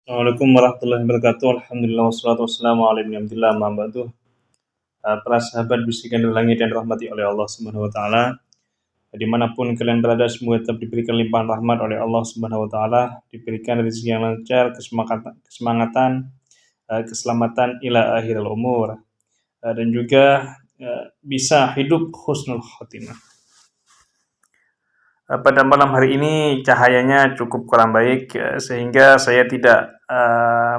Assalamualaikum warahmatullahi wabarakatuh. Alhamdulillah wassalatu wassalamu ala ibni Abdillah amma ba'du. Para sahabat bisikan dari langit yang dirahmati oleh Allah Subhanahu wa taala, dimanapun kalian berada semoga tetap diberikan limpahan rahmat oleh Allah Subhanahu wa taala, diberikan rezeki yang lancar, kesemangatan, keselamatan ila akhiril umur, dan juga bisa hidup husnul khotimah. Pada malam hari ini cahayanya cukup kurang baik, sehingga saya tidak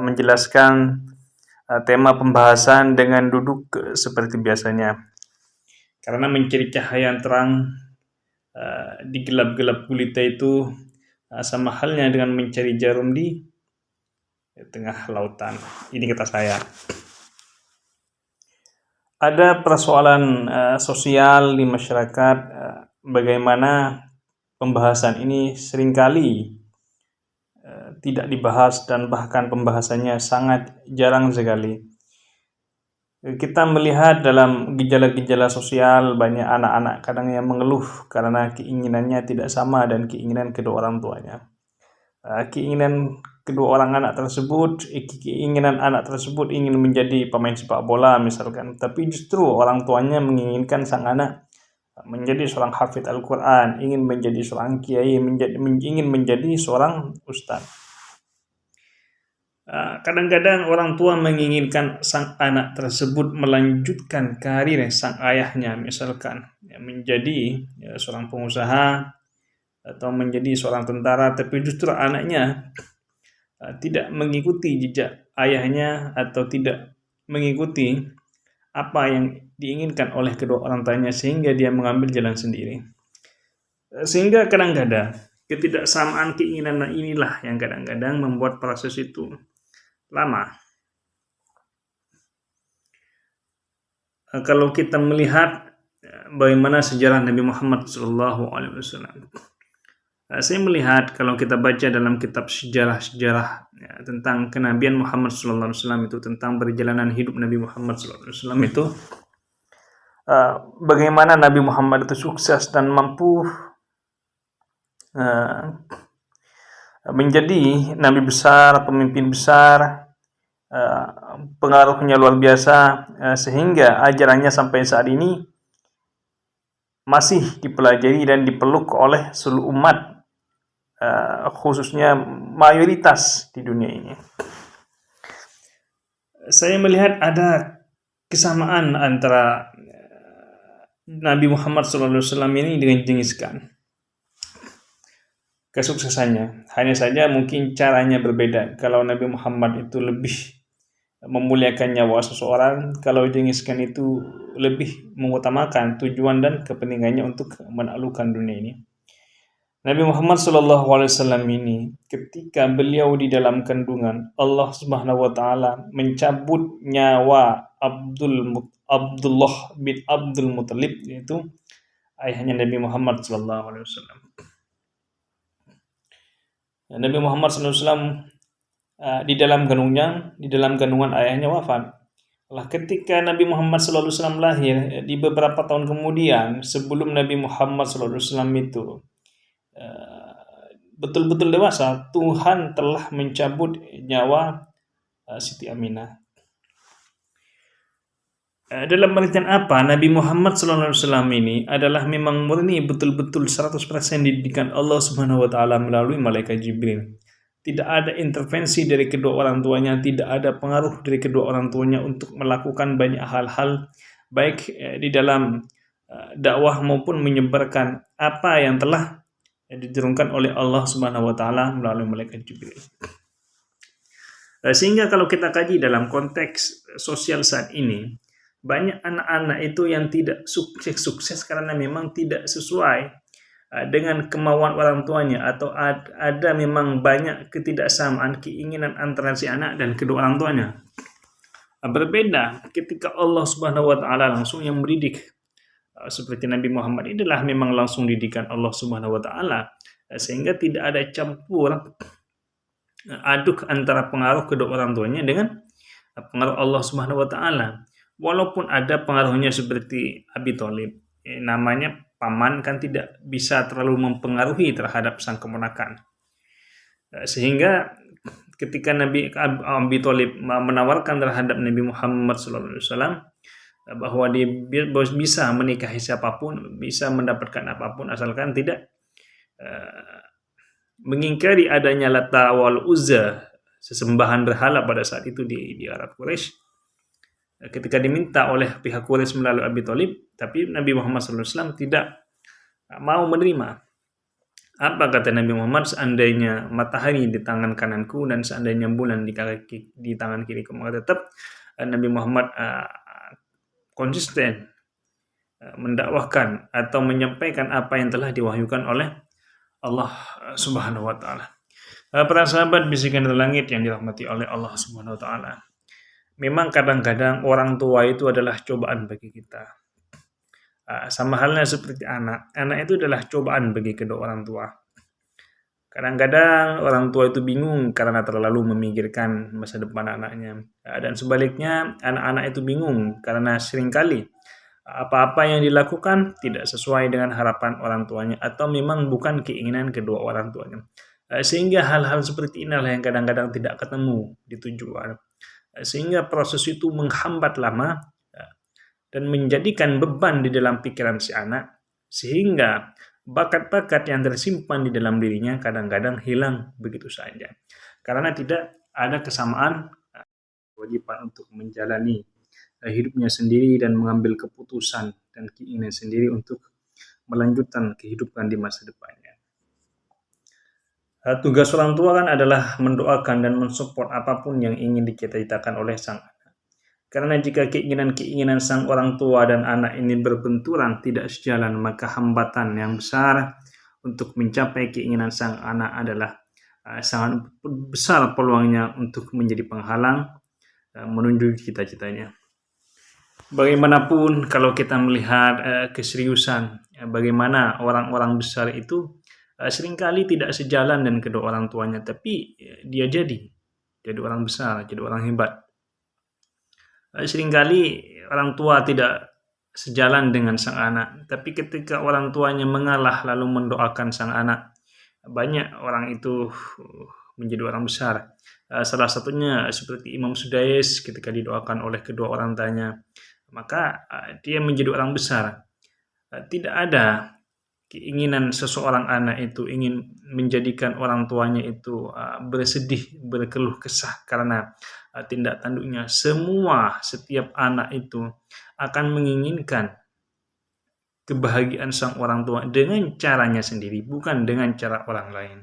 menjelaskan tema pembahasan dengan duduk seperti biasanya. Karena mencari cahaya yang terang di gelap-gelap gulita itu sama halnya dengan mencari jarum di tengah lautan. Ini kata saya. Ada persoalan sosial di masyarakat, bagaimana pembahasan ini seringkali tidak dibahas dan bahkan pembahasannya sangat jarang sekali. Kita melihat dalam gejala-gejala sosial banyak anak-anak kadang yang mengeluh karena keinginannya tidak sama dan keinginan kedua orang tuanya. Keinginan kedua orang anak tersebut, keinginan anak tersebut ingin menjadi pemain sepak bola misalkan, tapi justru orang tuanya menginginkan sang anak menjadi seorang hafidz Al-Quran, ingin menjadi seorang kiai, ingin menjadi seorang ustaz. Kadang-kadang orang tua menginginkan sang anak tersebut melanjutkan karir sang ayahnya, misalkan menjadi seorang pengusaha atau menjadi seorang tentara, tapi justru anaknya tidak mengikuti jejak ayahnya atau tidak mengikuti apa yang diinginkan oleh kedua orang tuanya, sehingga dia mengambil jalan sendiri. Sehingga kadang-kadang ketidaksamaan keinginan inilah yang kadang-kadang membuat proses itu lama. Kalau kita melihat bagaimana sejarah Nabi Muhammad SAW, saya melihat kalau kita baca dalam kitab sejarah-sejarah tentang kenabian Muhammad SAW itu, tentang perjalanan hidup Nabi Muhammad SAW itu, bagaimana Nabi Muhammad itu sukses dan mampu menjadi nabi besar, pemimpin besar, pengaruhnya luar biasa, sehingga ajarannya sampai saat ini masih dipelajari dan dipeluk oleh seluruh umat, khususnya mayoritas di dunia ini. Saya melihat ada kesamaan antara Nabi Muhammad SAW ini dengan Genghis Khan. Kesuksesannya hanya saja mungkin caranya berbeda. Kalau Nabi Muhammad itu lebih memuliakan nyawa seseorang, kalau Genghis Khan itu lebih mengutamakan tujuan dan kepentingannya untuk menaklukkan dunia ini. Nabi Muhammad SAW ini, ketika beliau di dalam kandungan, Allah Subhanahu wa taala mencabut nyawa Abdullah bin Abdul Muthalib, yaitu ayahnya Nabi Muhammad SAW. Nabi Muhammad SAW di dalam kandungan ayahnya wafat. Ketika Nabi Muhammad SAW lahir, di beberapa tahun kemudian sebelum Nabi Muhammad SAW itu betul-betul dewasa, Tuhan telah mencabut nyawa Siti Aminah. Dalam pengertian apa? Nabi Muhammad SAW ini adalah memang murni betul-betul 100% didikan Allah Subhanahu wa taala melalui malaikat Jibril. Tidak ada intervensi dari kedua orang tuanya, tidak ada pengaruh dari kedua orang tuanya untuk melakukan banyak hal-hal baik di dalam dakwah maupun menyebarkan apa yang telah diturunkan oleh Allah Subhanahu wa taala melalui malaikat Jibril. Sehingga kalau kita kaji dalam konteks sosial saat ini, banyak anak-anak itu yang tidak sukses karena memang tidak sesuai dengan kemauan orang tuanya, atau ada memang banyak ketidaksamaan keinginan antara si anak dan kedua orang tuanya. Berbeda ketika Allah Subhanahu wa taala langsung yang mendidik, seperti Nabi Muhammad inilah memang langsung didikan Allah Subhanahu wa taala, sehingga tidak ada campur aduk antara pengaruh kedua orang tuanya dengan pengaruh Allah Subhanahu wa taala. Walaupun ada pengaruhnya seperti Abi Thalib, namanya paman kan tidak bisa terlalu mempengaruhi terhadap sang keponakan. Sehingga ketika Nabi Abi Thalib menawarkan terhadap Nabi Muhammad SAW bahwa dia bisa menikahi siapapun, bisa mendapatkan apapun asalkan tidak mengingkari adanya Lata wal Uzza, sesembahan berhala pada saat itu di Arab Quraisy. Ketika diminta oleh pihak Quraisy melalui Abi Thalib, tapi Nabi Muhammad SAW tidak mau menerima. Apa kata Nabi Muhammad? Seandainya matahari di tangan kananku dan seandainya bulan di tangan kiriku, maka tetap Nabi Muhammad konsisten mendakwahkan atau menyampaikan apa yang telah diwahyukan oleh Allah Subhanahu wa taala. Para sahabat bisikan dari langit yang dirahmati oleh Allah Subhanahu wa taala. Memang kadang-kadang orang tua itu adalah cobaan bagi kita. Sama halnya seperti anak. Anak itu adalah cobaan bagi kedua orang tua. Kadang-kadang orang tua itu bingung karena terlalu memikirkan masa depan anaknya. Dan sebaliknya, anak-anak itu bingung karena seringkali apa-apa yang dilakukan tidak sesuai dengan harapan orang tuanya atau memang bukan keinginan kedua orang tuanya. Sehingga hal-hal seperti inilah yang kadang-kadang tidak ketemu di tujuan. Sehingga proses itu menghambat lama dan menjadikan beban di dalam pikiran si anak, sehingga bakat-bakat yang tersimpan di dalam dirinya kadang-kadang hilang begitu saja. Karena tidak ada kesamaan kewajiban untuk menjalani hidupnya sendiri dan mengambil keputusan dan keinginan sendiri untuk melanjutkan kehidupan di masa depannya. Tugas orang tua kan adalah mendoakan dan mensupport apapun yang ingin dicita-citakan oleh sang anak. Karena jika keinginan-keinginan sang orang tua dan anak ini berbenturan tidak sejalan, maka hambatan yang besar untuk mencapai keinginan sang anak adalah sangat besar peluangnya untuk menjadi penghalang menuju cita-citanya. Bagaimanapun kalau kita melihat keseriusan, bagaimana orang-orang besar itu seringkali tidak sejalan dengan kedua orang tuanya, tapi dia jadi orang besar, jadi orang hebat. Seringkali orang tua tidak sejalan dengan sang anak, tapi ketika orang tuanya mengalah lalu mendoakan sang anak, banyak orang itu menjadi orang besar. Salah satunya seperti Imam Sudais ketika didoakan oleh kedua orang tuanya, maka dia menjadi orang besar. Tidak ada keinginan seseorang anak itu ingin menjadikan orang tuanya itu bersedih, berkeluh kesah karena tindak tanduknya. Setiap anak itu akan menginginkan kebahagiaan sang orang tua dengan caranya sendiri, bukan dengan cara orang lain.